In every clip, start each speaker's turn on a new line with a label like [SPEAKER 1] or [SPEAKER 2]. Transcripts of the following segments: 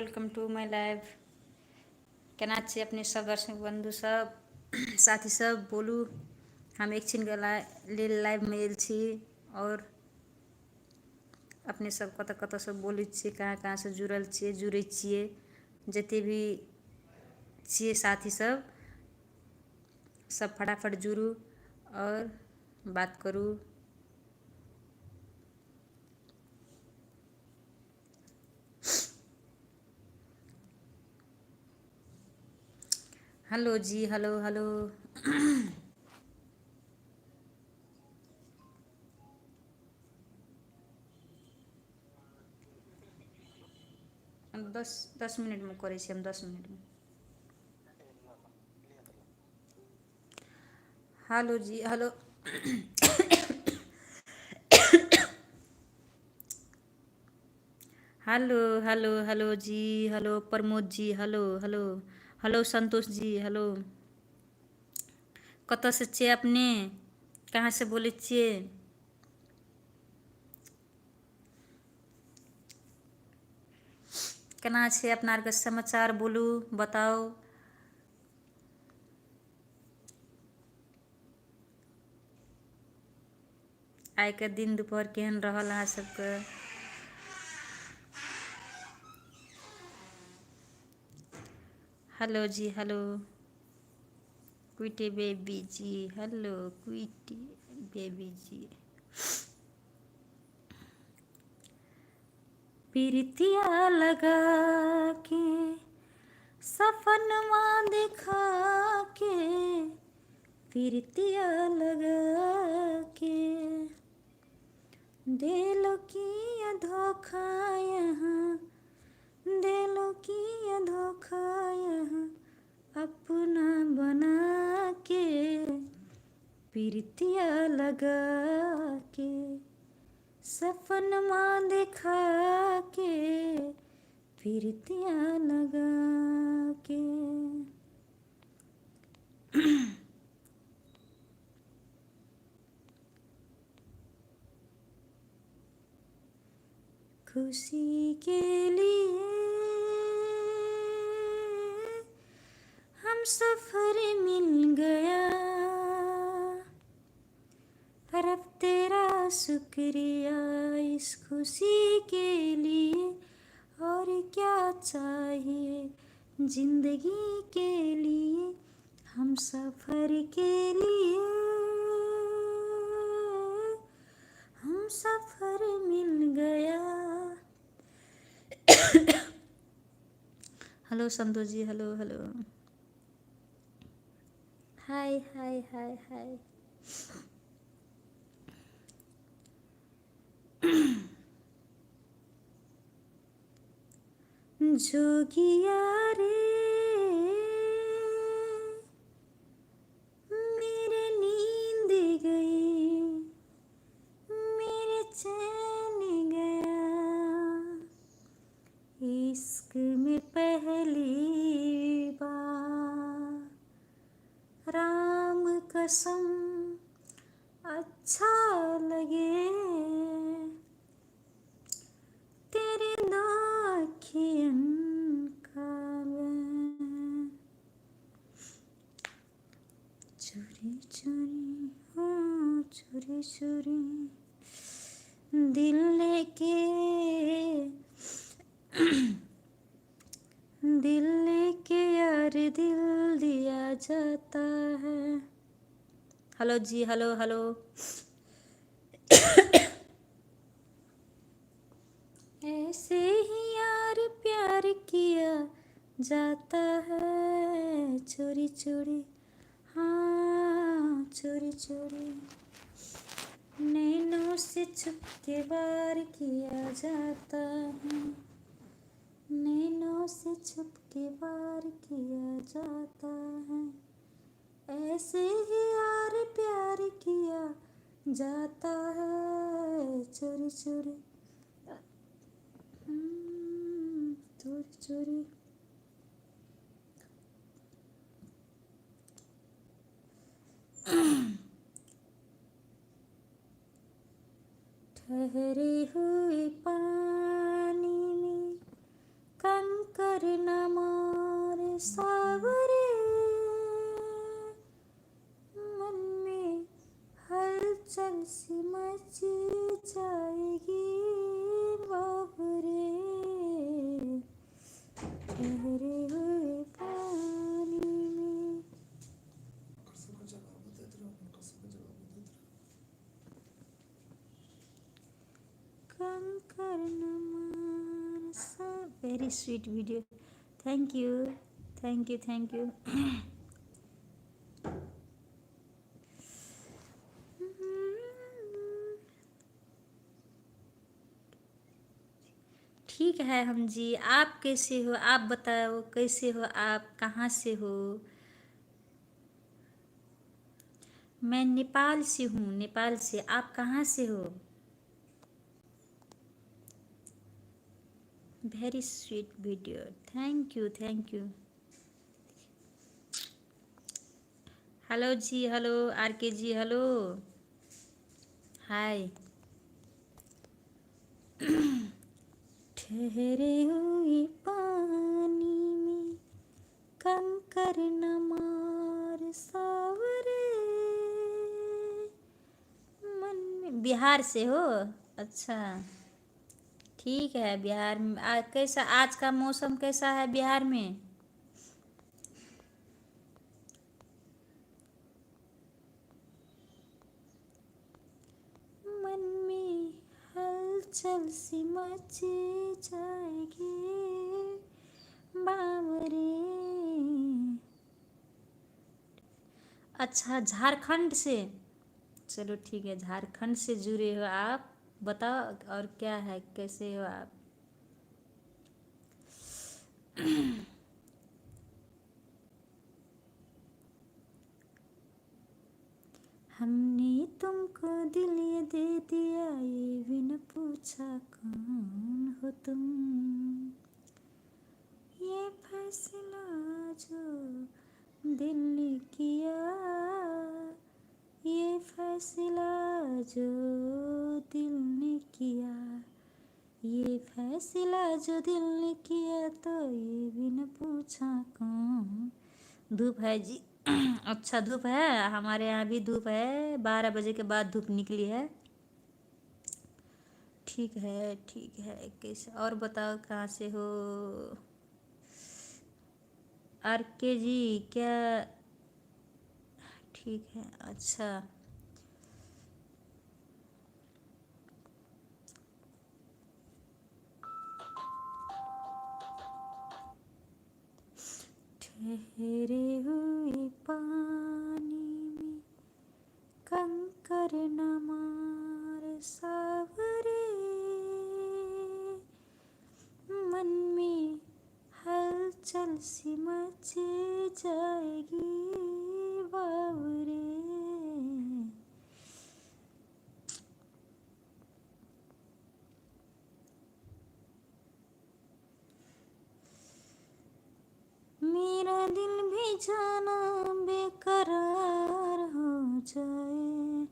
[SPEAKER 1] Welcome to my live. केना छी अपने सब दर्शक बंधु सब साथी सब बोलू। हम एक छिन लेल लाइव में आयल छी और अपने सब कत कत से बोलै छियै, कहाँ कहाँ से जुड़ल छियै, जुड़ै छियै, जते भी छियै साथी सब फटाफट जुड़ू और बात करू। Hello ji, hello hello. 10 minute में करै छी हम, 10 मिनट में। Hello ji, hello. Hello hello hello ji, hello Pramod ji, hello hello hello Santosh ji, hello. कतऽ से छियै अपने, कहाँ से बोलै छियै? केना छै अपना आरके समाचार बोलू, बताओ। आइ के दिन दुपहर केहन रहल अहाँ सबके? हेलो जी, हेलो क्विटी बेबी जी, हेलो क्विटी बेबी जी। प्रीतिया लगा के सपनवा दिखा के, प्रीतिया लगा के दिलो की धोखा यहाँ, दिलो की धोखा यहाँ अपना बना के, प्रीतिया लगा के सपनमा दिखा के, प्रीतिया लगा के। खुशी के लिए हम सफर मिल गया, पर अब तेरा शुक्रिया इस खुशी के लिए। और क्या चाहिए जिंदगी के लिए, हम सफर के लिए हम सफर मिल गया। Hello Santosh ji, hello hello, हाय हाय हाय हाय। जोगिया रे मेरे नींद गई, मेरे चैन गया, इश्क में पहली बार राम कसम अच्छा लगे, तेरे दाखियन का मैं चोरी चोरी, हाँ चोरी चोरी दिल लेके, दिल लेके यार दिल दिया जाता है। Hello ji, hello hello. ऐसे ही यार प्यार किया जाता है, चोरी चोरी, हाँ चोरी चोरी, नैनों से छुप के वार किया जाता है, नैनों से छुप के वार किया जाता है। ऐसे ही यार प्यार किया जाता है, चोरी चोरी, चोरी चोरी। ठहरे हुए पानी में कंकर करना मोर सावरे, मन में हलचल सी मची जाएगी बाबरे, ठहरे हुए पानी में। कंकर नमन सा। Very sweet video, thank you thank you thank you. ठीक है हम जी, आप कैसे हो? आप बताओ कैसे हो? आप कहाँ से हो? मैं नेपाल से हूँ, नेपाल से। आप कहाँ से हो? Very sweet video, thank you thank you. Hello ji, hello R K ji, hello hi. ठहरे हुए पानी में कंकर न मार सावरे, मन में। बिहार से हो? अच्छा ठीक है। बिहार में कैसा आज का मौसम कैसा है बिहार में? मन में हलचल सी मची जाएगी बावरे। अच्छा झारखंड से, चलो ठीक है, झारखंड से जुड़े हो आप। बताओ और क्या है, कैसे हो आप? हमने तुमको दिल ये दे दिया, ये भी न पूछा कौन हो तुम। ये फैसला जो दिल ने किया, ये फैसला जो दिल ने किया, ये फैसला जो दिल ने किया, तो ये भी न पूछा कौन। धूप है जी। अच्छा धूप है, हमारे यहाँ भी धूप है। 12 बजे के बाद धूप निकली है। ठीक है ठीक है। कैसे और बताओ कहाँ से हो? आर के जी क्या? ठीक है अच्छा। ठहरे हुए पानी में कंकर न मार सावरे, मन में हलचल सी मची जाएगी बावरे। मेरा दिल भी जाना बेकरार हो जाए।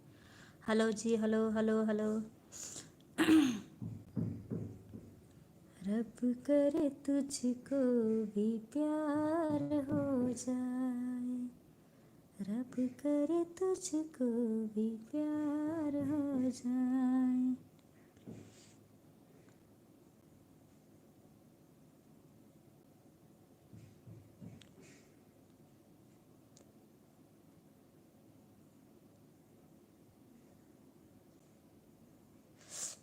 [SPEAKER 1] Hello ji, hello hello hello. रब करे तुझको भी प्यार हो जाए, रब करे तुझको भी प्यार हो जाए।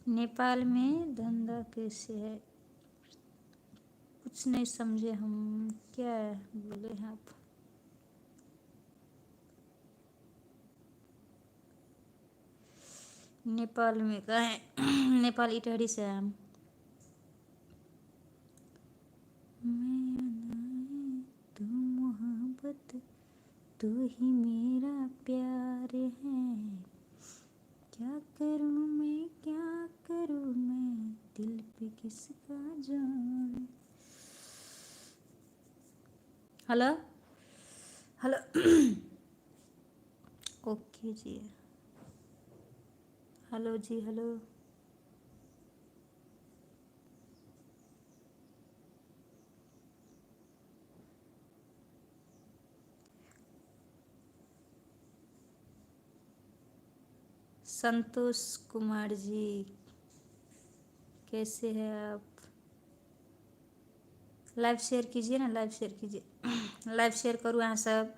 [SPEAKER 1] नेपाल में धंधा कैसे है? कुछ नहीं समझे हम, क्या बोले हैं आप? नेपाल में कहाँ? नेपाल इटहरी से हैं हम। मैं अनाए तू मोहब्बत, तू ही मेरा प्यार है। क्या करूँ मैं, क्या करूँ मैं, दिल पे किसका जान। Hello hello. ओके जी, हेलो जी हेलो। संतोष कुमार जी, कैसे हैं आप? लाइव शेयर कीजिए ना, लाइव शेयर कीजिए। लाइव शेयर करूँ अहाँ सब,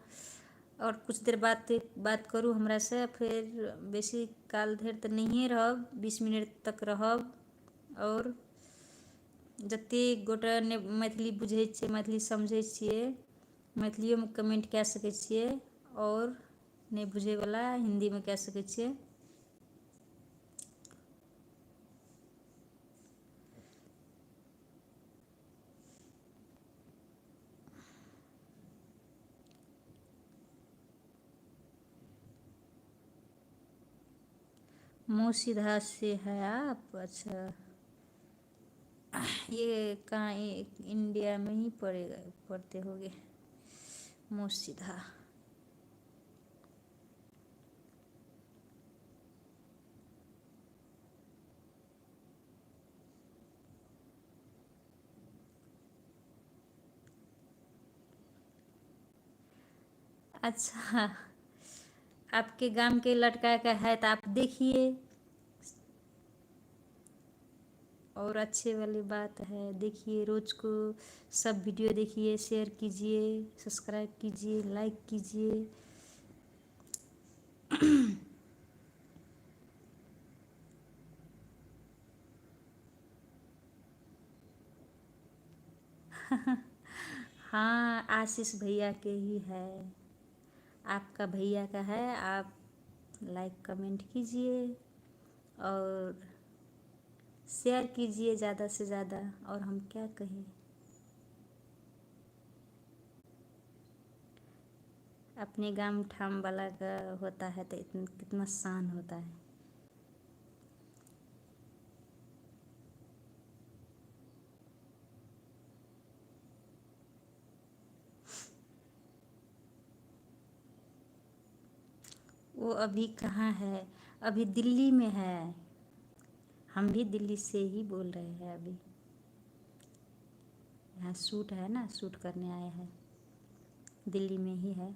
[SPEAKER 1] और कुछ देर बात करूँ हमरा से, फिर बेसी काल धरि तऽ नहिए रहब, 20 मिनट तक रहब। और जतेक गोटा ने मैथिली बुझै छियै, मैथिली समझै छियै, मैथिलियोमे कमेंट कए सकै छियै, और नहीं बुझैवला हिंदीमे कए सकै छियै। मूसीधा से है आप? अच्छा, ये कहाँ, इंडिया में ही पढ़ते होगे मूसीधा। अच्छा, आपके गांव के लड़का का है तो आप देखिए, और अच्छे वाली बात है, देखिए रोज को सब वीडियो देखिए, शेयर कीजिए, सब्सक्राइब कीजिए, लाइक कीजिए। हाँ, आशीष भैया के ही है, आपका भैया का है। आप लाइक कमेंट कीजिए और शेयर कीजिए ज़्यादा से ज़्यादा, और हम क्या कहें। अपने गांव ठाम वाला का होता है तो कितना शान होता है। वो अभी कहाँ है? अभी दिल्ली में है। हम भी दिल्ली से ही बोल रहे हैं अभी। यहाँ शूट है ना, शूट करने आए हैं, दिल्ली में ही है।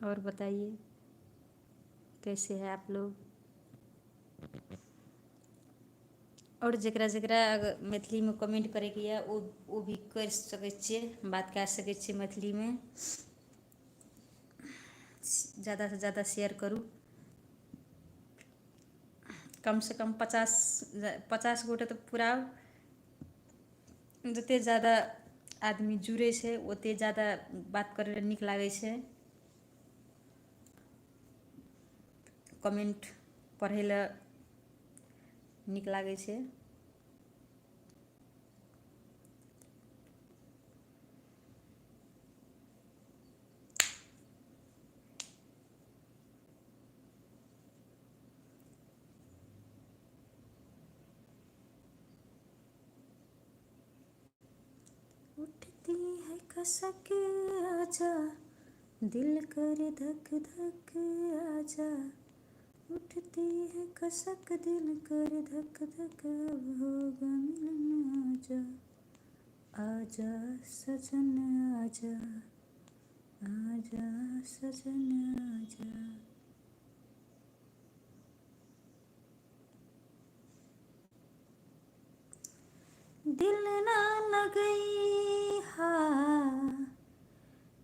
[SPEAKER 1] और बताइए कैसे हैं आप लोग? और जकरा जकरा अगर मैथिली में कमेंट करैके यऽ वो भी कर सकै छियै, बात कए सकै छियै मैथिली में। ज़्यादा से ज़्यादा शेयर करूँ, कम से कम 50 गोटे तो पुराउ। जते ज़्यादा आदमी जुड़े छै ओते ज़्यादा बात करै लए नीक लागै छै, कमेंट पढ़ै लए नीक लागै छै। उठती है खसक आजा, दिल करे धक धक आजा। उठती है खसक दिल करे धक धक, अब होगा मिलन आजा। आजा सजन आजा, आजा सजन आजा। दिल ना लगई हा,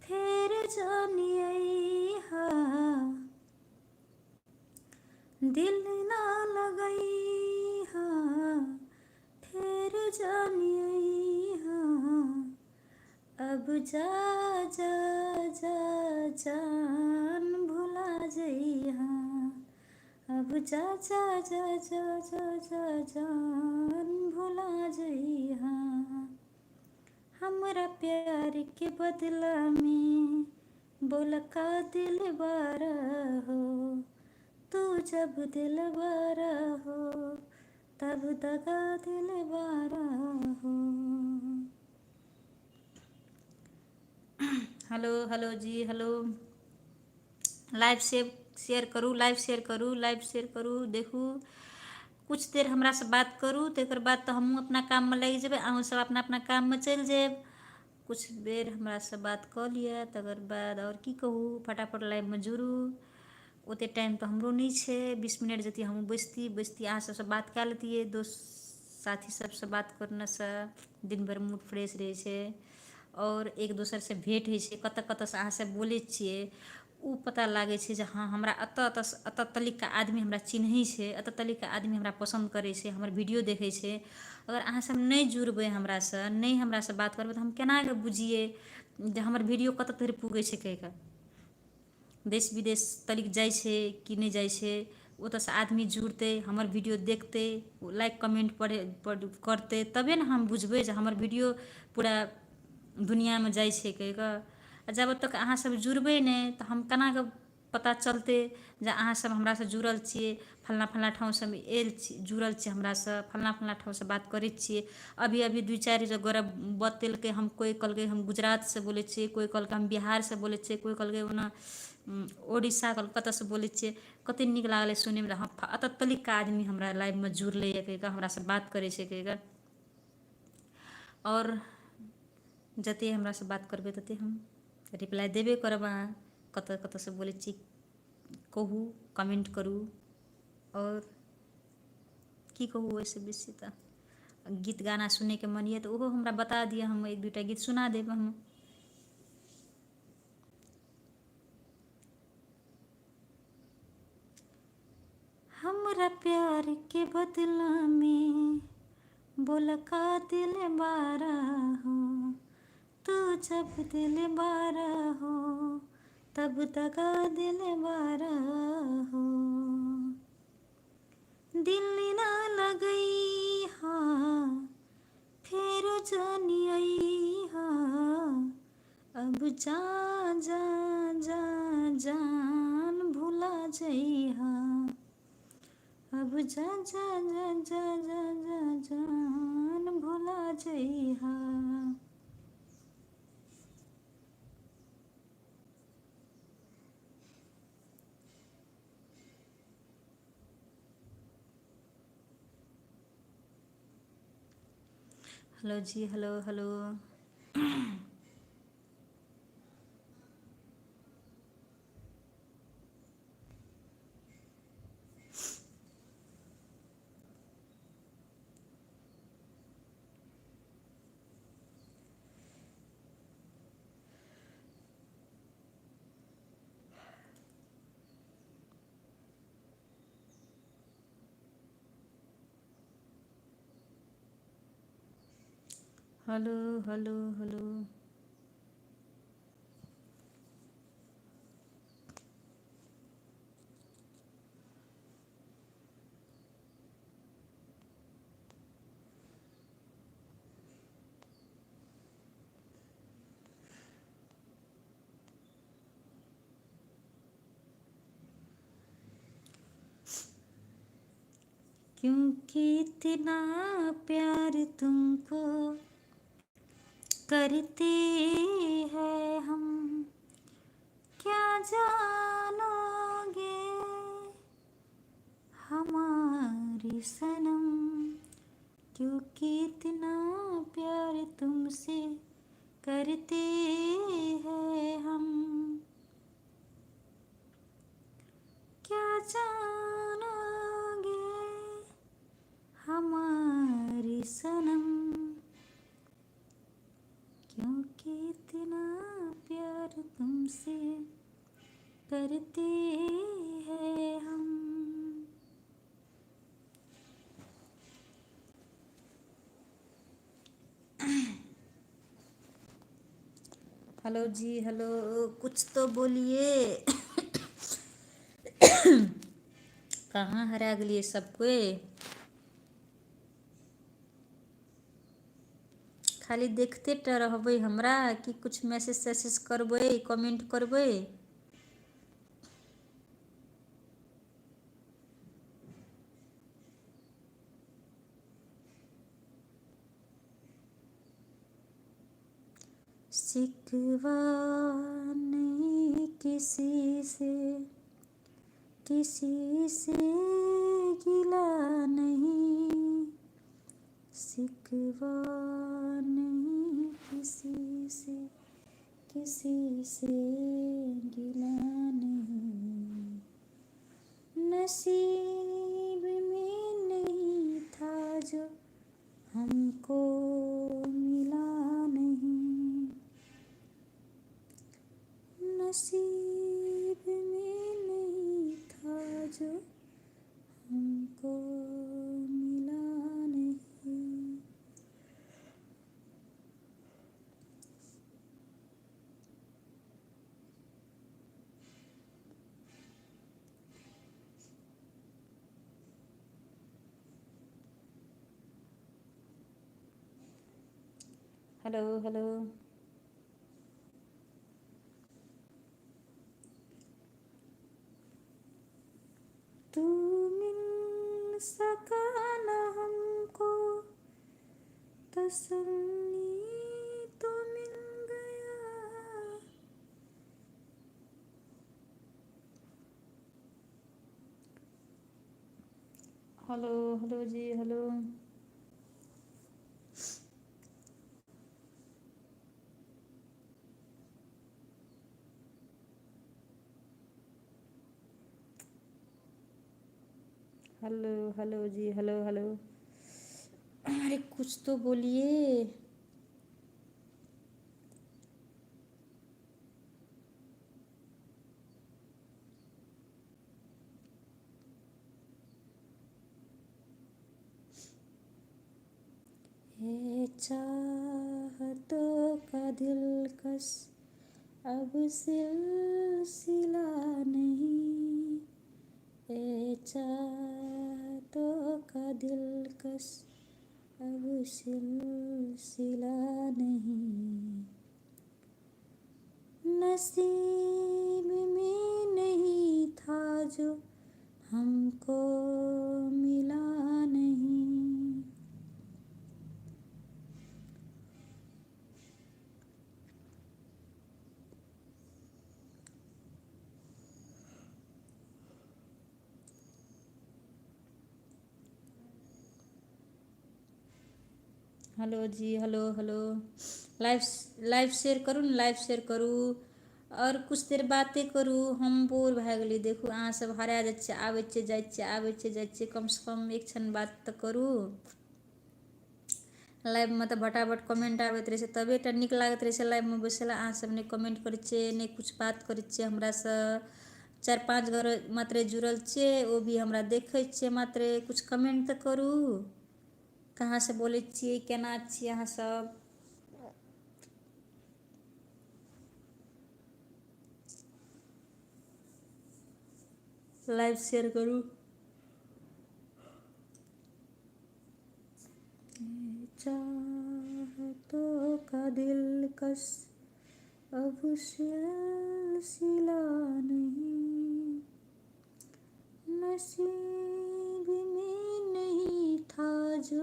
[SPEAKER 1] फेर जानिए हा। दिल ना लगई हा, फेर जानिए हा। अब जा जा जा जान भुला जइहा। अब जा जा जा जा जा जा जान भुला जइहा। हमरा प्यार के बदला में बोल का दिलवारा हो। तू जब दिलवारा हो तब दगा दिलवारा हो। Hello hello ji, hello live share करू, लाइव शेयर करू, लाइव शेयर करू। देखू कुछ देर हमरा से बात करू, तकर बाद तो हमहूँ अपना काम में लग जेबै, अहूँ सब अपना अपना काम में चल जाब। कुछ देर हमरा से बात कर लिया, तकर बाद और की कहूँ, फटाफट लाइव में जुड़ू। ओते टाइम तो हमरो नहीं छे, 20 मिनट जति हम बैसती अहाँ सबसे बात कए लेतियै। दोस्त साथी सबसे बात करने से दिन भर मूड फ्रेश रहे छे, और एक दोसर से भेंट होइ छे। कत कत से अहाँ से बोले छियै, उ पता लागे छे जे हाँ हमरा अत तलिक का आदमी हमरा चिन्है छे, अत तलिक का आदमी हमरा पसंद करे छे, हमर वीडियो देखे छे। अगर अहाँ सब नहीं जुड़बै हमरा से, नहीं हमरा से बात करबै, तो हम केना के बुझिए जे हमर वीडियो कत तक पुगे छे, कह के देश विदेश तलिक जाय छे कि नहीं जाय छे। ओत से आदमी जुड़ते, हमर वीडियो देखते, लाइक कमेंट करते, तबे न हम बुझबै जे हमर वीडियो पूरा दुनिया में जाय छे, कह के। जब तक अहाँ सब जुड़बै नहीं तो हम केना के पता चलते जे अहाँ सब हमरा से जुड़ल छियै, फलना फलना ठाव से आयल छी, जुड़ल छी हमरा से, फलना फलना ठाव से बात करे छियै। अभी अभी 2-4 जगह बतेलकै, हम कोई कहलकै हम गुजरात से बोले छियै, कोई कहलकै हम बिहार से बोले छियै, कोई कहलकै ओना ओडिशा कलकत्ता से बोले छियै। कते नीक लागलै सुने में, हाँ अत तलिक का आदमी हमरा लाइव में जुड़ले है, कह के हमरा से बात करे छे, कह के। और जते हमरा से बात करबे तते हम रिप्लाई देबे करब। अहाँ कत कत से बोले छी कहू, कमेंट करू। और की कहू, वैसे बेसी तो गीत गाना सुने के मन ये तो ओहो हमरा बता दिया, हम 1-2टा गीत सुना देब। हम हमरा प्यार के बदला में बोला का दिल बारा हो, तू जब दिल बारा हो तब दगा दिल बारा हो। दिल ना लगई हाँ फिर जानी आई हाँ, अब जा जा जा जान भुला जई हाँ, अब जा जा जा जा जा जा जान भुला जई हाँ। Hello ji, hello hello. Hello hello hello. क्योंकि इतना प्यार तुमको करते हैं हम, क्या जानोगे हमारी सनम। क्योंकि इतना प्यार तुमसे करते हैं हम, क्या जानोगे हमारी सनम। क्योंकि इतना प्यार तुमसे करते हैं हम। हेलो जी, हेलो, कुछ तो बोलिए। कहाँ हरा गलिए सब कोई, खाली देखते टा रहबै हमरा कि कुछ मैसेज तैसेज करबै, कमेंट करबै। शिकवा नहीं किसी से किसी से गिला नहीं, शिकवा नहीं किसी से, किसी से गिला नहीं। नसीब में नहीं था जो हमको मिला नहीं, नसीब में नहीं था जो हमको मिला नहीं। हेलो हेलो, तू मिल सका न हमको, तसल्ली तो मिल गया। Hello hello ji, hello. Hello hello ji, hello hello. अरे कुछ तो बोलिए। है चाहतों का दिलकश अब सिलसिला नहीं, है चाहतों का दिलकश अब सिलसिला नहीं। नसीब में नहीं था जो हमको मिला नहीं। Hello ji, hello hello. Live live share करूँ न, लाइव शेयर करूँ और कुछ देर बातें करूँ। हम बोर भए गेली। देखू अहाँ सब हरा जाइ छियै, आबै छियै जाइ छियै, आबै छियै जाइ छियै। कम से कम एक क्षण बात तऽ करू। लाइवमे तऽ फटाफट कमेंट आबैत रहै छै, तबे टा नीक लागैत रहै छै लाइवमे बैसैला। अहाँ सब नहि कमेंट करै छियै, नहि कुछ बात करै छियै हमरासँ। 4-5 घर मात्रे जुड़ल छियै, ओ भी हमरा देखै छियै मात्रे। कुछ कमेंट तऽ करू। कहाँ से बोलै छियै, केना छियै अहाँ सब? लाइव शेयर करू। चाहतों का दिलकश अब सिलसिला नहीं, नसीब में नहीं था जो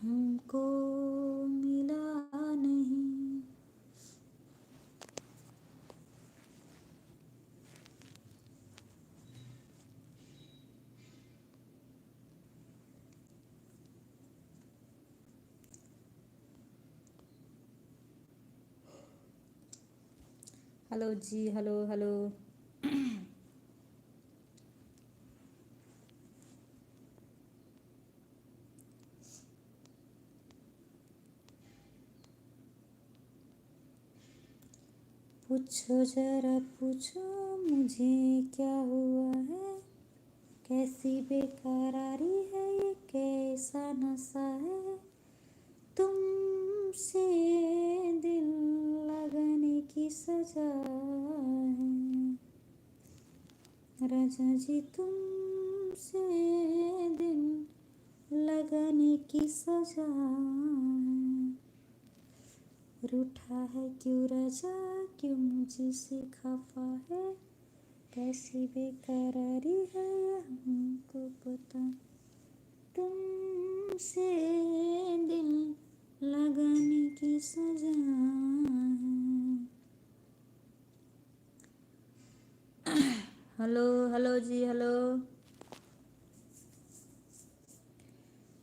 [SPEAKER 1] हमको मिला नहीं। Hello ji, hello hello. पूछो जरा पूछो मुझे क्या हुआ है, कैसी बेकरारी है ये, कैसा नशा है, तुमसे दिल लगने की सजा है। राजा जी तुमसे दिल लगने की सजा है। रूठा है क्यों राजा, क्यों मुझसे खफा है, कैसी बेकरारी है हमको पता, तुमसे दिल लगाने की सजा है। Hello hello ji hello.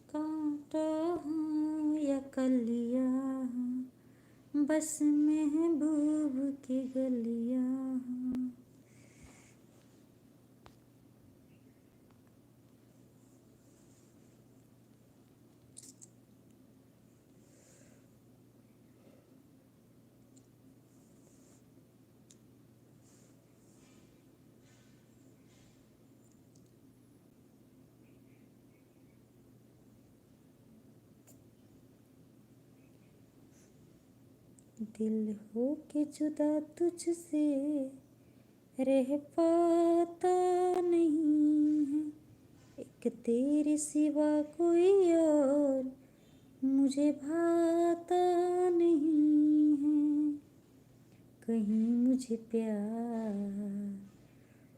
[SPEAKER 1] कांटा हूँ या कलिया हूँ, बस महबूब की गलिया हूँ। दिल हो के जुदा तुझसे रह पाता नहीं है, एक तेरे सिवा कोई और मुझे भाता नहीं है। कहीं मुझे प्यार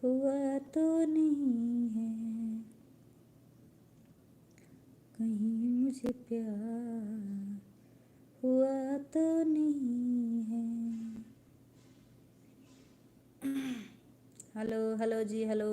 [SPEAKER 1] हुआ तो नहीं है, कहीं मुझे प्यार हुआ तो नहीं है। Hello hello ji hello.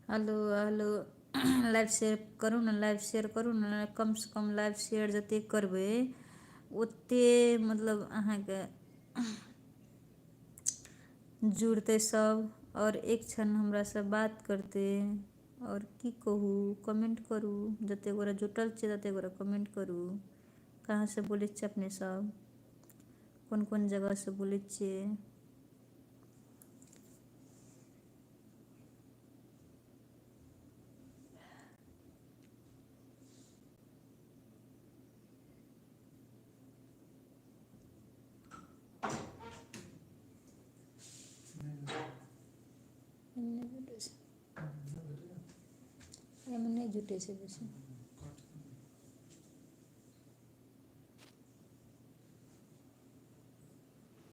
[SPEAKER 1] Hello hello. Live share करू ना, लाइव शेयर करू ना। कम से कम लाइव शेयर जते करबै ओते मतलब अहाँके जुड़तै सब, और एक क्षण हमरा से बात करतै। और की कहू, कमेंट करू। जते गोरा जुटल छै तते गोरा कमेंट करू। कहाँ से बोलै छियै अपने सब, कौन कौन जगह से बोलै छियै। एहिमे नहि जुटै छै बेसी।